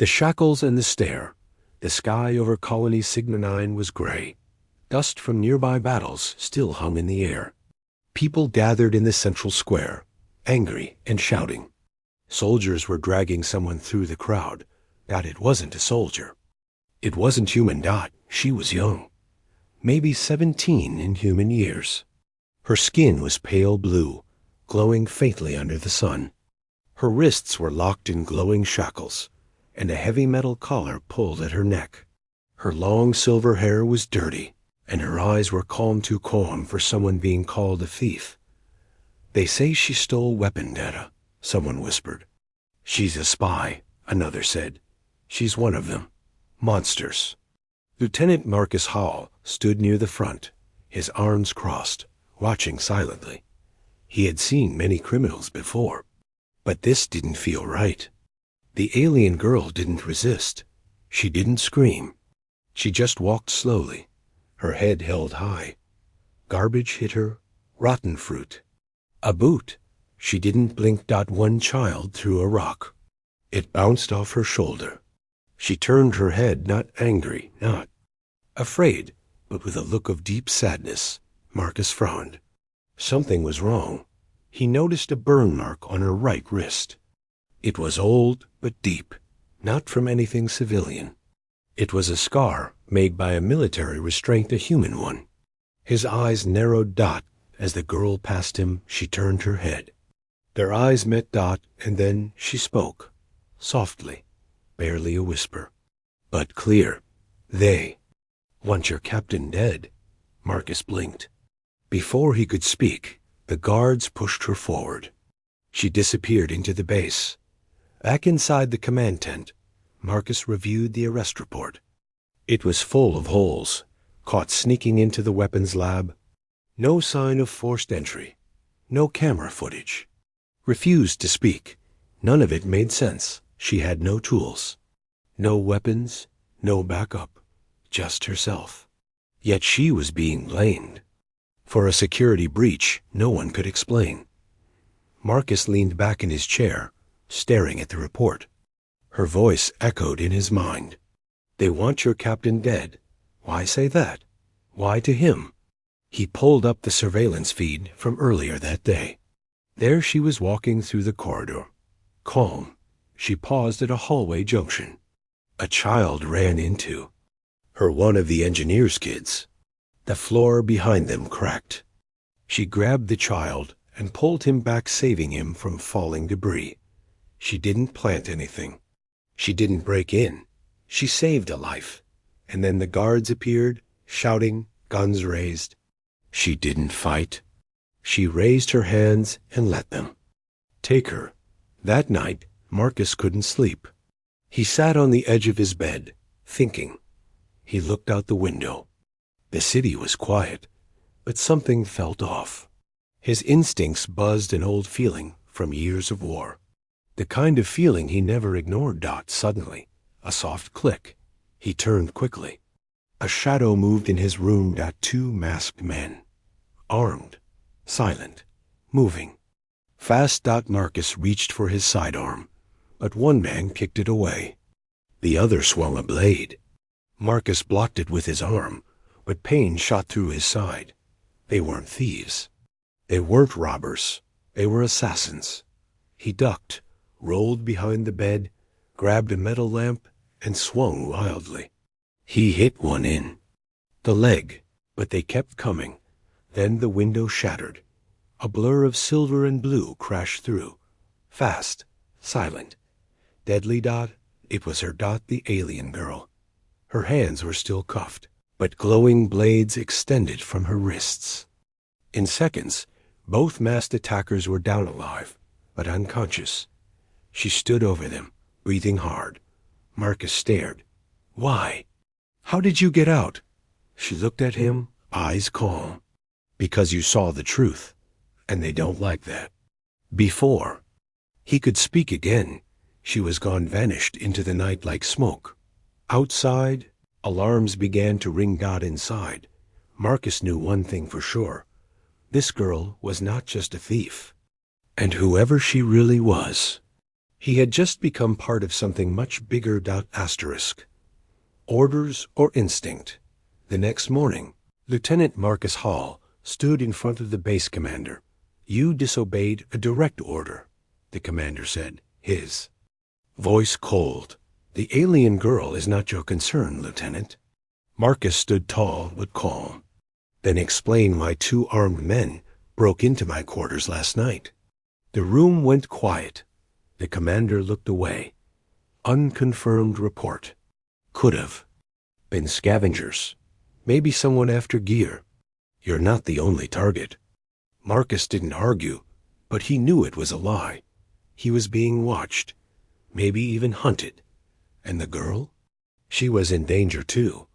The shackles and the stare. The sky over Colony Sigma 9 was gray. Dust from nearby battles still hung in the air. People gathered in the central square, angry and shouting. Soldiers were dragging someone through the crowd. That it wasn't a soldier. It wasn't human. She was young. Maybe 17 in human years. Her skin was pale blue, glowing faintly under the sun. Her wrists were locked in glowing shackles, and a heavy metal collar pulled at her neck. Her long silver hair was dirty, and her eyes were too calm for someone being called a thief. They say she stole weapon data, someone whispered. She's a spy, another said. She's one of them. Monsters. Lieutenant Marcus Hall stood near the front, his arms crossed, watching silently. He had seen many criminals before, but this didn't feel right. The alien girl didn't resist. She didn't scream. She just walked slowly, her head held high. Garbage hit her, rotten fruit. A boot. She didn't blink. One child threw a rock. It bounced off her shoulder. She turned her head, not angry, not afraid, but with a look of deep sadness. Marcus frowned. Something was wrong. He noticed a burn mark on her right wrist. It was old but deep, not from anything civilian. It was a scar made by a military restraint, a human one. His eyes narrowed. As the girl passed him, she turned her head. Their eyes met. And then she spoke, softly, barely a whisper, but clear. They want your captain dead. Marcus blinked. Before he could speak, the guards pushed her forward. She disappeared into the base. Back inside the command tent, Marcus reviewed the arrest report. It was full of holes, caught sneaking into the weapons lab. No sign of forced entry. No camera footage. Refused to speak. None of it made sense. She had no tools. No weapons, no backup. Just herself. Yet she was being blamed. For a security breach no one could explain. Marcus leaned back in his chair, staring at the report. Her voice echoed in his mind. They want your captain dead. Why say that? Why to him? He pulled up the surveillance feed from earlier that day. There she was walking through the corridor. Calm. She paused at a hallway junction. A child ran into her, one of the engineer's kids. The floor behind them cracked. She grabbed the child and pulled him back, saving him from falling debris. She didn't plant anything. She didn't break in. She saved a life. And then the guards appeared, shouting, guns raised. She didn't fight. She raised her hands and let them take her. That night, Marcus couldn't sleep. He sat on the edge of his bed, thinking. He looked out the window. The city was quiet, but something felt off. His instincts buzzed an old feeling from years of war. The kind of feeling he never ignored. Suddenly, a soft click. He turned quickly. A shadow moved in his room. Two masked men. Armed, silent, moving. Fast. Marcus reached for his sidearm, but one man kicked it away. The other swung a blade. Marcus blocked it with his arm, but pain shot through his side. They weren't thieves. They weren't robbers. They were assassins. He ducked, rolled behind the bed, grabbed a metal lamp, and swung wildly. He hit one in the leg, but they kept coming. Then the window shattered. A blur of silver and blue crashed through. Fast, silent, deadly. It was her. The alien girl. Her hands were still cuffed, but glowing blades extended from her wrists. In seconds, both masked attackers were down, alive, but unconscious. She stood over them, breathing hard. Marcus stared. Why? How did you get out? She looked at him, eyes calm. Because you saw the truth, and they don't like that. Before he could speak again, she was gone, vanished into the night like smoke. Outside, alarms began to ring. Inside, Marcus knew one thing for sure. This girl was not just a thief. And whoever she really was, He had just become part of something much bigger. Asterisk. Orders or instinct. The next morning, Lieutenant Marcus Hall stood in front of the base commander. You disobeyed a direct order, the commander said, his voice cold. The alien girl is not your concern, Lieutenant. Marcus stood tall but calm. Then explain why 2 armed men broke into my quarters last night. The room went quiet. The commander looked away. Unconfirmed report. Could have been scavengers. Maybe someone after gear. You're not the only target. Marcus didn't argue, but he knew it was a lie. He was being watched, maybe even hunted. And the girl? She was in danger too.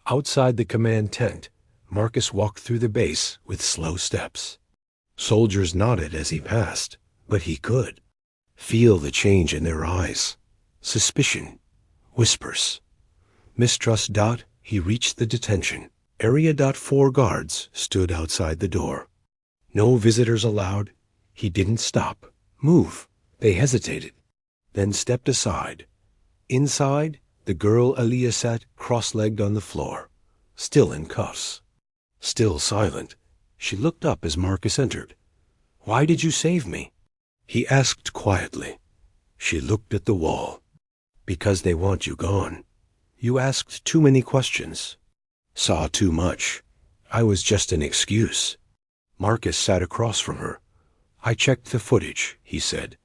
Outside the command tent, Marcus walked through the base with slow steps. Soldiers nodded as he passed, but he could feel the change in their eyes. Suspicion. Whispers. Mistrust. He reached the detention area. 4 guards stood outside the door. No visitors allowed. He didn't stop. Move. They hesitated, then stepped aside. Inside, the girl Aliyah sat cross-legged on the floor, still in cuffs. Still silent, she looked up as Marcus entered. Why did you save me? He asked quietly. She looked at the wall. Because they want you gone. You asked too many questions. Saw too much. I was just an excuse. Marcus sat across from her. I checked the footage, he said.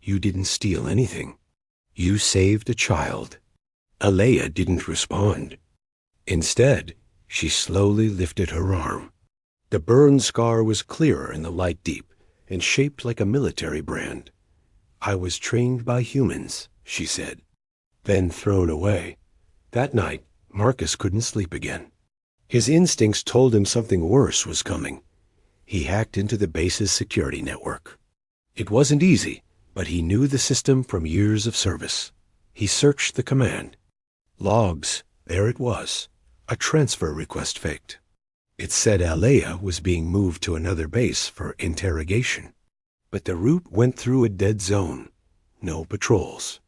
You didn't steal anything. You saved a child. Aliyah didn't respond. Instead, she slowly lifted her arm. The burn scar was clearer in the light deep and shaped like a military brand. I was trained by humans, she said, then thrown away. That night, Marcus couldn't sleep again. His instincts told him something worse was coming. He hacked into the base's security network. It wasn't easy, but he knew the system from years of service. He searched the command. Logs, there it was, a transfer request faked. It said Aliyah was being moved to another base for interrogation. But the route went through a dead zone. No patrols.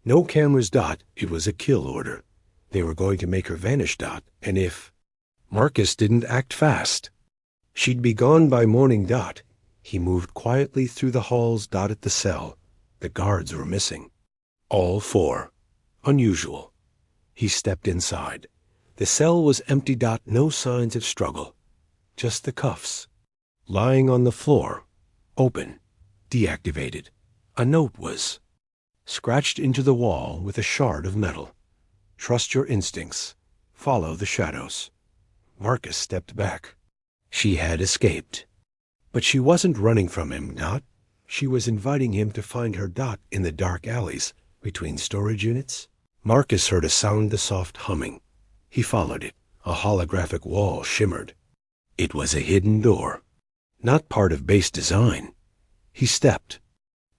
No cameras. It was a kill order. They were going to make her vanish. And if Marcus didn't act fast, she'd be gone by morning. He moved quietly through the halls. At the cell, the guards were missing. All 4. Unusual. He stepped inside. The cell was empty. No signs of struggle. Just the cuffs. Lying on the floor. Open. Deactivated. A note was scratched into the wall with a shard of metal. Trust your instincts. Follow the shadows. Marcus stepped back. She had escaped. But she wasn't running from him. She was inviting him to find her. In the dark alleys between storage units. Marcus heard a sound, a soft humming. He followed it. A holographic wall shimmered. It was a hidden door, not part of base design. He stepped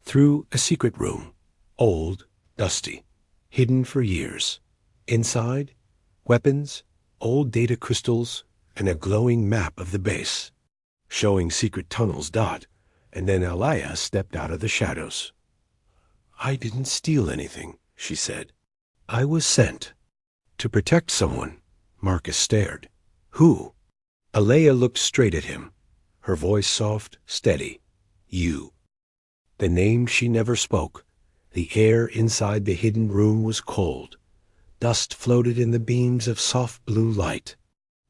through a secret room, old, dusty, hidden for years. Inside, weapons, old data crystals, and a glowing map of the base, showing secret tunnels. And then Aliyah stepped out of the shadows. I didn't steal anything, she said. I was sent to protect someone. Marcus stared. Who? Aliyah looked straight at him, her voice soft, steady. You. The name she never spoke. The air inside the hidden room was cold. Dust floated in the beams of soft blue light.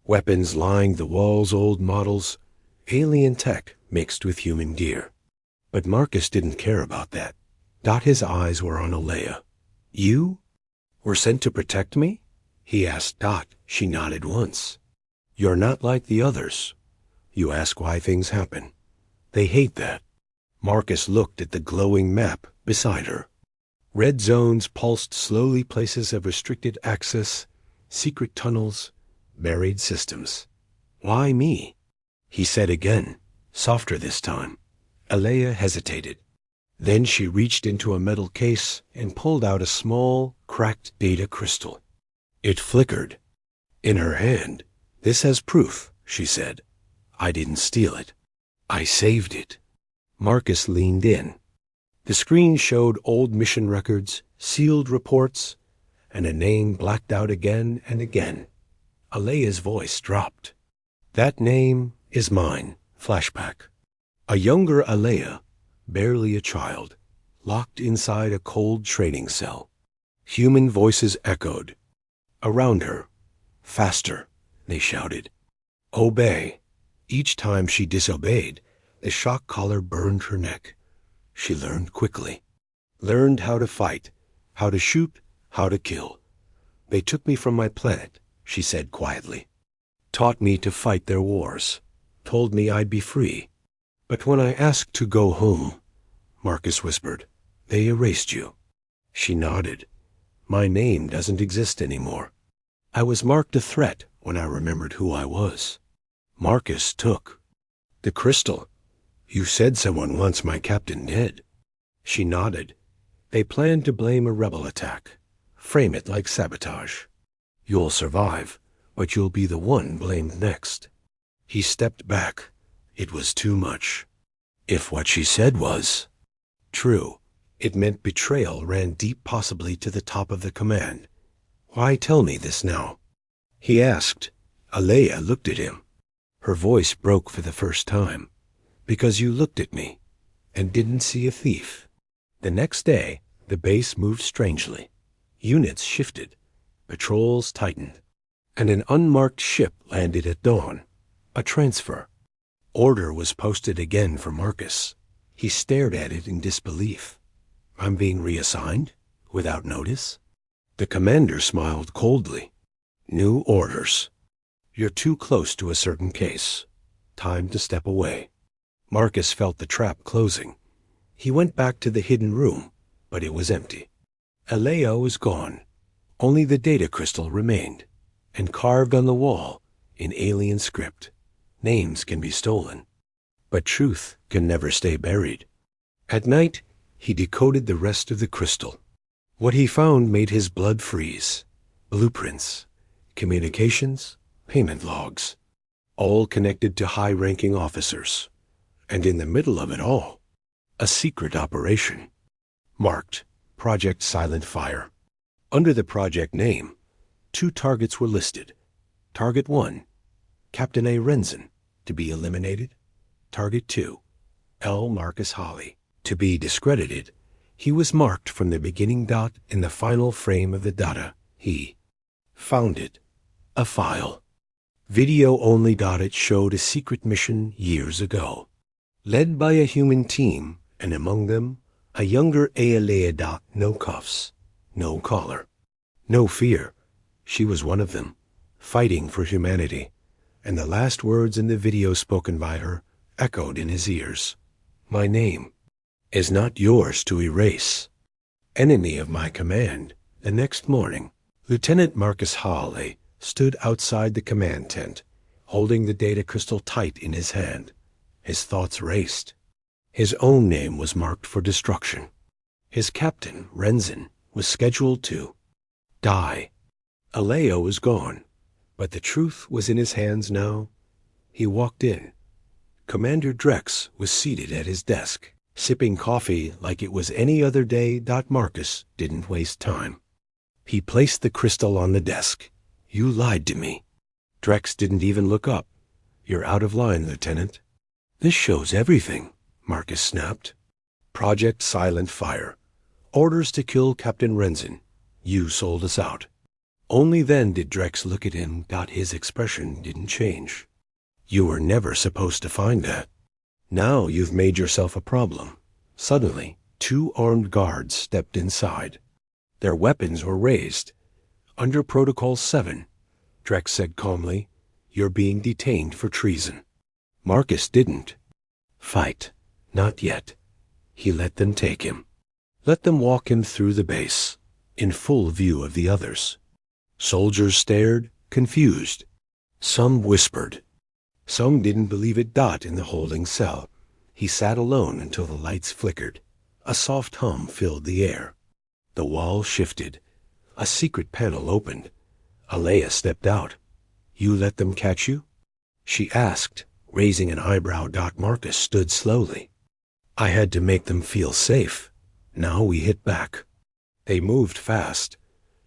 Weapons lined the walls, old models, alien tech mixed with human gear. But Marcus didn't care about that. His eyes were on Aliyah. You were sent to protect me? He asked. She nodded once. You're not like the others. You ask why things happen. They hate that. Marcus looked at the glowing map beside her. Red zones pulsed slowly, places of restricted access, secret tunnels, buried systems. Why me? He said again, softer this time. Aliyah hesitated. Then she reached into a metal case and pulled out a small, cracked data crystal. It flickered. In her hand. This has proof, she said. I didn't steal it. I saved it. Marcus leaned in. The screen showed old mission records, sealed reports, and a name blacked out again and again. Alea's voice dropped. That name is mine. Flashback. A younger Alea, barely a child, locked inside a cold training cell. Human voices echoed. Around her. Faster, they shouted. Obey. Each time she disobeyed, the shock collar burned her neck. She learned quickly. Learned how to fight, how to shoot, how to kill. They took me from my planet, she said quietly. Taught me to fight their wars. Told me I'd be free. But when I asked to go home, Marcus whispered, they erased you. She nodded. My name doesn't exist anymore. I was marked a threat when I remembered who I was. Marcus took the crystal. You said someone wants my captain dead. She nodded. They planned to blame a rebel attack. Frame it like sabotage. You'll survive, but you'll be the one blamed next. He stepped back. It was too much. If what she said was true, it meant betrayal ran deep, possibly to the top of the command. Why tell me this now? He asked. Alea looked at him. Her voice broke for the first time. Because you looked at me and didn't see a thief. The next day, the base moved strangely. Units shifted. Patrols tightened. And an unmarked ship landed at dawn. A transfer. Order was posted again for Marcus. He stared at it in disbelief. I'm being reassigned? Without notice? The commander smiled coldly. New orders. You're too close to a certain case. Time to step away. Marcus felt the trap closing. He went back to the hidden room, but it was empty. Alea was gone. Only the data crystal remained, and carved on the wall, in alien script. Names can be stolen, but truth can never stay buried. At night, he decoded the rest of the crystal. What he found made his blood freeze. Blueprints, communications, payment logs, all connected to high-ranking officers. And in the middle of it all, a secret operation. Marked Project Silent Fire. Under the project name, 2 targets were listed. Target 1, Captain A. Renzen, to be eliminated. Target 2, L. Marcus Holly, to be discredited. He was marked from the beginning dot in the final frame of the data. He found it. A file. Video-only dot it showed a secret mission years ago. Led by a human team, and among them, a younger Alea. No cuffs, no collar, no fear. She was one of them, fighting for humanity, and the last words in the video spoken by her echoed in his ears. My name is not yours to erase. Enemy of my command. The next morning, Lieutenant Marcus Hawley stood outside the command tent, holding the data crystal tight in his hand. His thoughts raced. His own name was marked for destruction. His captain, Renzen, was scheduled to die. Alea was gone, but the truth was in his hands now. He walked in. Commander Drex was seated at his desk, sipping coffee like it was any other day. Marcus didn't waste time. He placed the crystal on the desk. You lied to me. Drex didn't even look up. You're out of line, Lieutenant. This shows everything, Marcus snapped. Project Silent Fire. Orders to kill Captain Renzen. You sold us out. Only then did Drex look at him. His expression didn't change. You were never supposed to find that. Now you've made yourself a problem. Suddenly, 2 armed guards stepped inside. Their weapons were raised. Under Protocol 7, Drex said calmly, you're being detained for treason. Marcus didn't fight. Not yet. He let them take him. Let them walk him through the base, in full view of the others. Soldiers stared, confused. Some whispered. Some didn't believe it. In the holding cell, he sat alone until the lights flickered. A soft hum filled the air. The wall shifted. A secret panel opened. Alea stepped out. You let them catch you? She asked, raising an eyebrow. Marcus stood slowly. I had to make them feel safe, Now we hit back. They moved fast,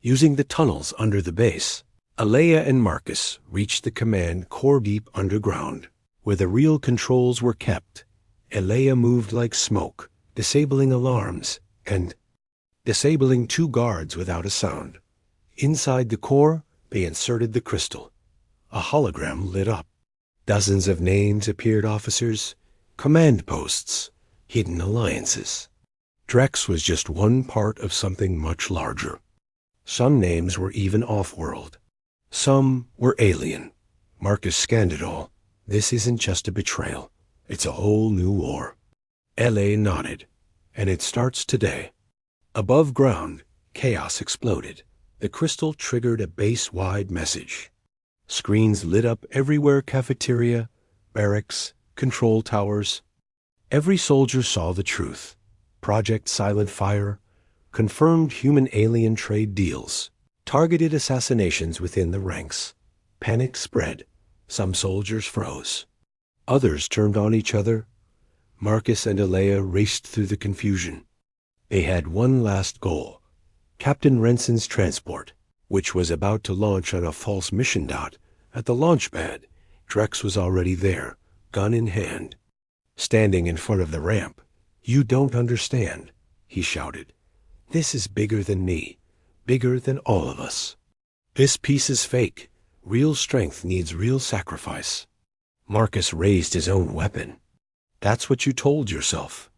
using the tunnels under the base. Alea and Marcus reached the command core deep underground, where the real controls were kept. Alea moved like smoke, disabling alarms, and disabling 2 guards without a sound. Inside the core, they inserted the crystal. A hologram lit up. Dozens of names appeared: officers, command posts, hidden alliances. Drex was just one part of something much larger. Some names were even off-world. Some were alien. Marcus scanned it all. This isn't just a betrayal. It's a whole new war. L.A. nodded. And it starts today. Above ground, chaos exploded. The crystal triggered a base-wide message. Screens lit up everywhere: cafeteria, barracks, control towers. Every soldier saw the truth. Project Silent Fire, confirmed human-alien trade deals, targeted assassinations within the ranks. Panic spread. Some soldiers froze. Others turned on each other. Marcus and Alea raced through the confusion. They had one last goal: Captain Renson's transport, which was about to launch on a false mission dot. At the launch pad, Drex was already there, gun in hand. Standing in front of the ramp. "You don't understand," he shouted. "This is bigger than me, bigger than all of us. This piece is fake. Real strength needs real sacrifice." Marcus raised his own weapon. "That's what you told yourself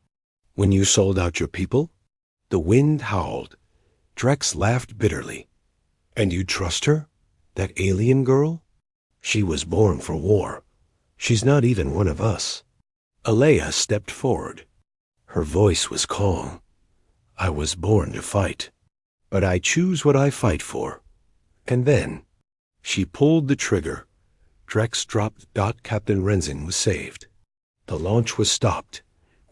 when you sold out your people?" The wind howled. Drex laughed bitterly. "And you trust her? That alien girl? She was born for war. She's not even one of us." Alea stepped forward. Her voice was calm. "I was born to fight, but I choose what I fight for." And then she pulled the trigger. Drex dropped. Captain Renson was saved. The launch was stopped.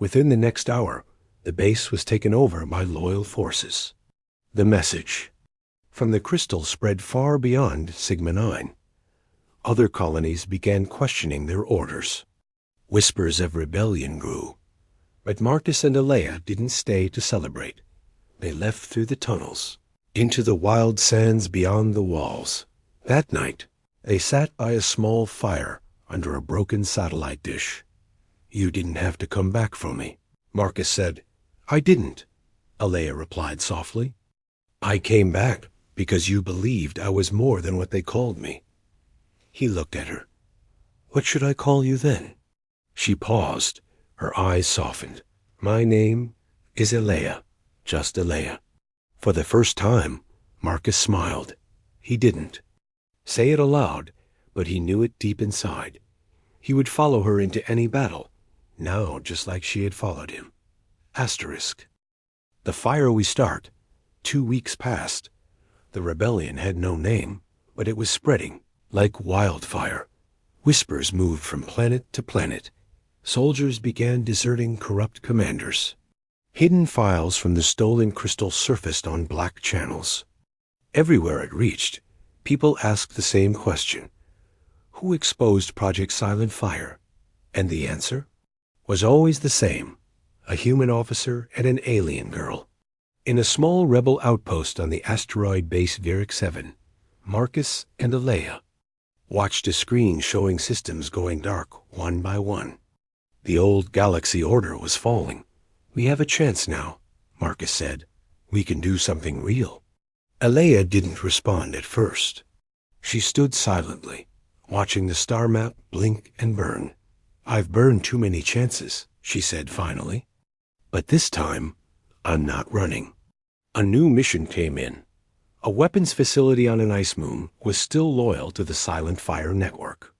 Within the next hour, the base was taken over by loyal forces. The message from the crystal spread far beyond Sigma 9. Other colonies began questioning their orders. Whispers of rebellion grew. But Marcus and Alea didn't stay to celebrate. They left through the tunnels, into the wild sands beyond the walls. That night, they sat by a small fire under a broken satellite dish. "You didn't have to come back for me," Marcus said. "I didn't," Alea replied softly. "I came back because you believed I was more than what they called me." He looked at her. "What should I call you then?" She paused. Her eyes softened. "My name is Alea, just Alea." For the first time, Marcus smiled. He didn't say it aloud, but he knew it deep inside. He would follow her into any battle, now just like she had followed him. Asterisk. The fire we start. 2 weeks passed. The rebellion had no name, but it was spreading like wildfire. Whispers moved from planet to planet. Soldiers began deserting corrupt commanders. Hidden files from the stolen crystal surfaced on black channels. Everywhere it reached, people asked the same question: who exposed Project Silent Fire? And the answer was always the same: a human officer and an alien girl. In a small rebel outpost on the asteroid base Viric 7, Marcus and Alea watched a screen showing systems going dark one by one. The old galaxy order was falling. "We have a chance now," Marcus said. "We can do something real." Alea didn't respond at first. She stood silently, watching the star map blink and burn. "I've burned too many chances," she said finally. "But this time, I'm not running." A new mission came in. A weapons facility on an ice moon was still loyal to the Silent Fire network.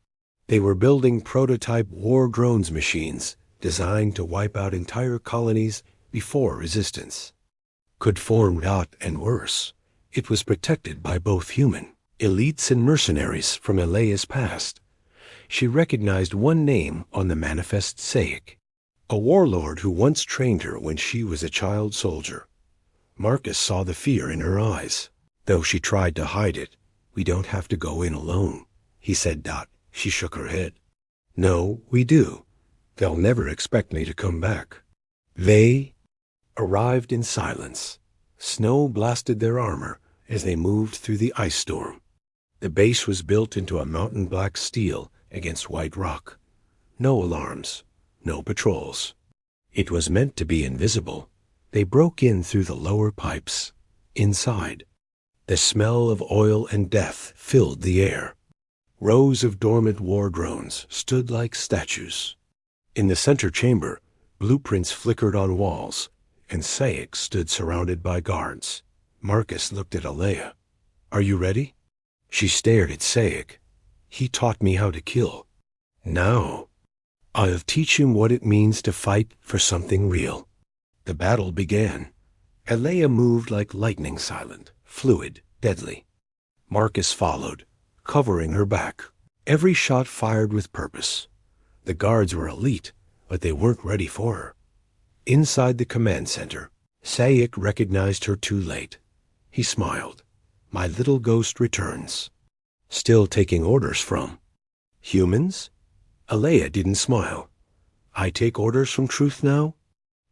They were building prototype war drones machines designed to wipe out entire colonies before resistance could form. And worse, it was protected by both human elites and mercenaries from Alea's past. She recognized one name on the manifest: Sayek, a warlord who once trained her when she was a child soldier. Marcus saw the fear in her eyes, though she tried to hide it. "We don't have to go in alone," he said. She shook her head. "No, we do. They'll never expect me to come back." "They arrived in silence. Snow blasted their armor as they moved through the ice storm. The base was built into a mountain black steel against white rock. No alarms, no patrols. It was meant to be invisible. They broke in through the lower pipes. Inside, the smell of oil and death filled the air. Rows of dormant war drones stood like statues. In the center chamber, blueprints flickered on walls, and Sayek stood surrounded by guards. Marcus looked at Alea. "Are you ready?" She stared at Sayek. "He taught me how to kill. Now, I'll teach him what it means to fight for something real." The battle began. Alea moved like lightning, silent, fluid, deadly. Marcus followed, covering her back. Every shot fired with purpose. The guards were elite, but they weren't ready for her. Inside the command center, Sayek recognized her too late. He smiled. "My little ghost returns." "Still taking orders from humans?" Alea didn't smile. "I take orders from truth now?"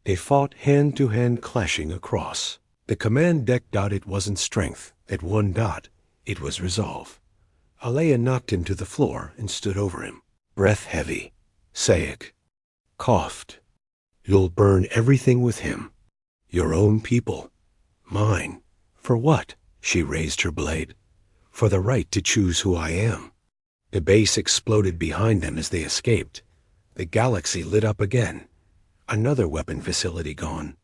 They fought hand to hand, clashing across. The command deck dot. It wasn't strength. At one dot, it was resolve. Alea knocked him to the floor and stood over him. Breath heavy. Sayek coughed. "You'll burn everything with him. Your own people. Mine. For what?" She raised her blade. "For the right to choose who I am." The base exploded behind them as they escaped. The galaxy lit up again. Another weapon facility gone.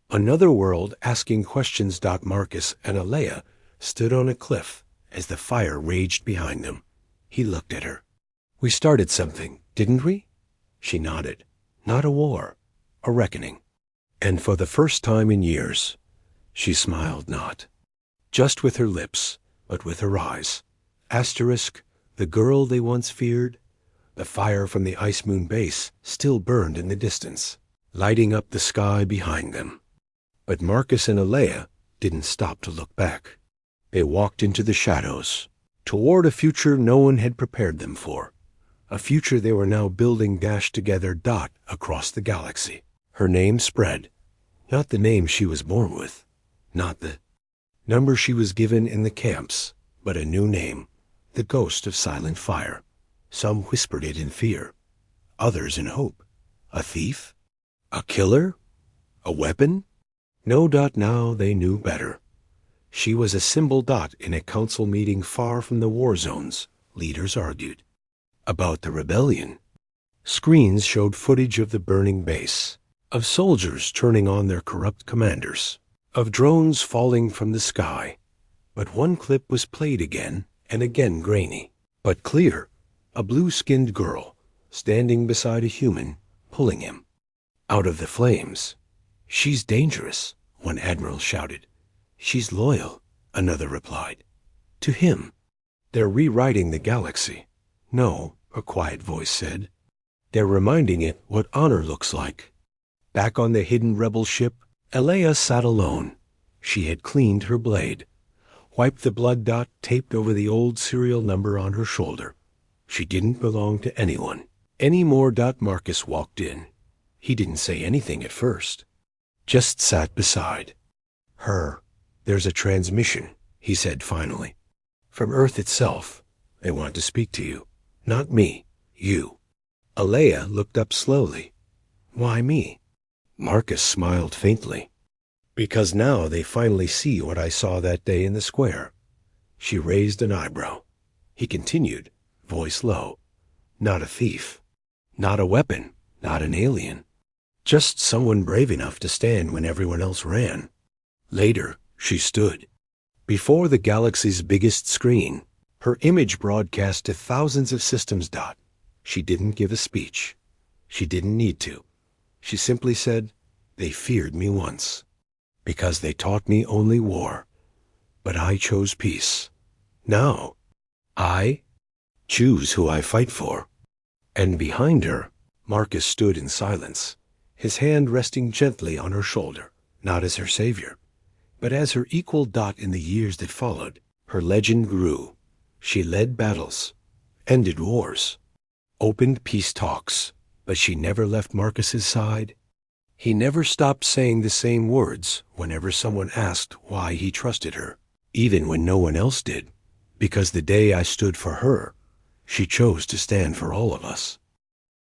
Another world asking questions. Marcus and Alea stood on a cliff as the fire raged behind them. He looked at her. "We started something, didn't we?" She nodded. "Not a war, a reckoning." And for the first time in years, she smiled not. Just with her lips, but with her eyes. Asterisk, the girl they once feared. The fire from the Ice Moon base still burned in the distance, lighting up the sky behind them. But Marcus and Alea didn't stop to look back. They walked into the shadows, toward a future no one had prepared them for. A future they were now building dashed together. Across the galaxy. Her name spread. Not the name she was born with. Not the number she was given in the camps, but a new name. The ghost of silent fire. Some whispered it in fear. Others in hope. A thief? A killer? A weapon? No. Now they knew better. She was a symbol. In a council meeting far from the war zones, leaders argued. About the rebellion. Screens showed footage of the burning base, of soldiers turning on their corrupt commanders, of drones falling from the sky. But one clip was played again and again, grainy, but clear. A blue-skinned girl, standing beside a human, pulling him out of the flames. "She's dangerous," one admiral shouted. "She's loyal," another replied. To him. "They're rewriting the galaxy." "No," a quiet voice said. "They're reminding it what honor looks like." Back on the hidden rebel ship, Alea sat alone. She had cleaned her blade, wiped the blood. Taped over the old serial number on her shoulder. She didn't belong to anyone anymore. Marcus walked in. He didn't say anything at first, just sat beside her. "There's a transmission," he said finally. "From Earth itself. They want to speak to you. Not me, you." Alea looked up slowly. "Why me?" Marcus smiled faintly. "Because now they finally see what I saw that day in the square." She raised an eyebrow. He continued, voice low. "Not a thief. Not a weapon. Not an alien. Just someone brave enough to stand when everyone else ran." Later, she stood before the galaxy's biggest screen, her image broadcast to thousands of systems. She didn't give a speech. She didn't need to. She simply said, "They feared me once, because they taught me only war. But I chose peace. Now, I choose who I fight for." And behind her, Marcus stood in silence, his hand resting gently on her shoulder, not as her savior, but as her equal. In the years that followed, her legend grew. She led battles, ended wars, opened peace talks, but she never left Marcus's side. He never stopped saying the same words whenever someone asked why he trusted her, even when no one else did, because the day I stood for her, she chose to stand for all of us.